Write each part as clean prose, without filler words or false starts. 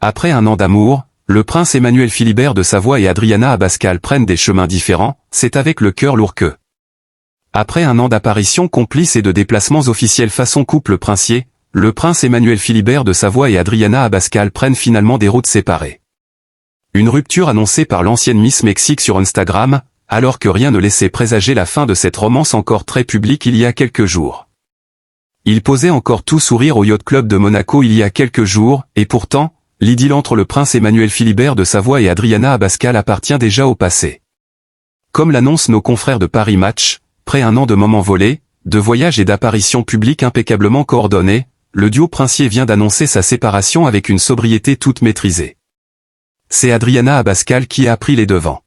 Après un an d'amour, le prince Emmanuel Philibert de Savoie et Adriana Abascal prennent des chemins différents, c'est avec le cœur lourd que. Après un an d'apparitions complices et de déplacements officiels façon couple princier, le prince Emmanuel Philibert de Savoie et Adriana Abascal prennent finalement des routes séparées. Une rupture annoncée par l'ancienne Miss Mexique sur Instagram, alors que rien ne laissait présager la fin de cette romance encore très publique il y a quelques jours. Il posait encore tout sourire au Yacht Club de Monaco il y a quelques jours, et pourtant, l'idylle entre le prince Emmanuel Philibert de Savoie et Adriana Abascal appartient déjà au passé. Comme l'annoncent nos confrères de Paris Match, après un an de moments volés, de voyages et d'apparitions publiques impeccablement coordonnées, le duo princier vient d'annoncer sa séparation avec une sobriété toute maîtrisée. C'est Adriana Abascal qui a pris les devants.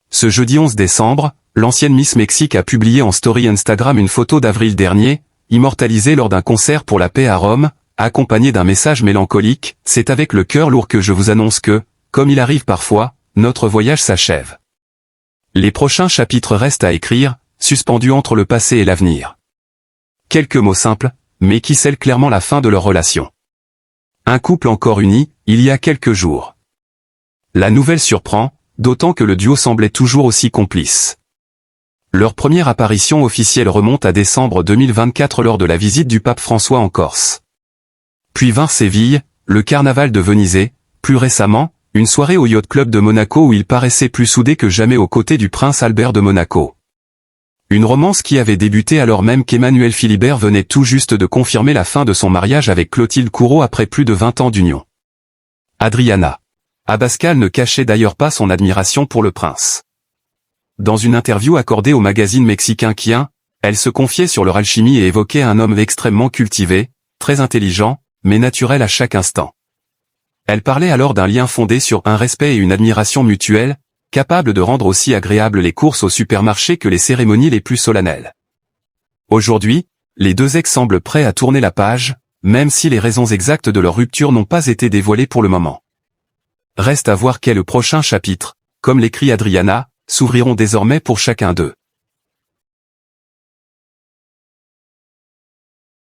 Ce jeudi 11 décembre, l'ancienne Miss Mexique a publié en story Instagram une photo d'avril dernier, immortalisée lors d'un concert pour la paix à Rome, accompagnée d'un message mélancolique, « C'est avec le cœur lourd que je vous annonce que, comme il arrive parfois, notre voyage s'achève. Les prochains chapitres restent à écrire, suspendus entre le passé et l'avenir. » Quelques mots simples, mais qui scellent clairement la fin de leur relation. Un couple encore uni, il y a quelques jours. La nouvelle surprend, d'autant que le duo semblait toujours aussi complice. Leur première apparition officielle remonte à décembre 2024 lors de la visite du pape François en Corse. Puis vint Séville, le carnaval de Venise, plus récemment, une soirée au Yacht Club de Monaco où ils paraissaient plus soudés que jamais aux côtés du prince Albert de Monaco. Une romance qui avait débuté alors même qu'Emmanuel Philibert venait tout juste de confirmer la fin de son mariage avec Clotilde Courreau après plus de 20 ans d'union. Adriana Abascal ne cachait d'ailleurs pas son admiration pour le prince. Dans une interview accordée au magazine mexicain Quien, elle se confiait sur leur alchimie et évoquait un homme extrêmement cultivé, très intelligent, mais naturel à chaque instant. Elle parlait alors d'un lien fondé sur un respect et une admiration mutuelle, capable de rendre aussi agréables les courses au supermarché que les cérémonies les plus solennelles. Aujourd'hui, les deux ex semblent prêts à tourner la page, même si les raisons exactes de leur rupture n'ont pas été dévoilées pour le moment. Reste à voir quel prochain chapitre, comme l'écrit Adriana, s'ouvriront désormais pour chacun d'eux.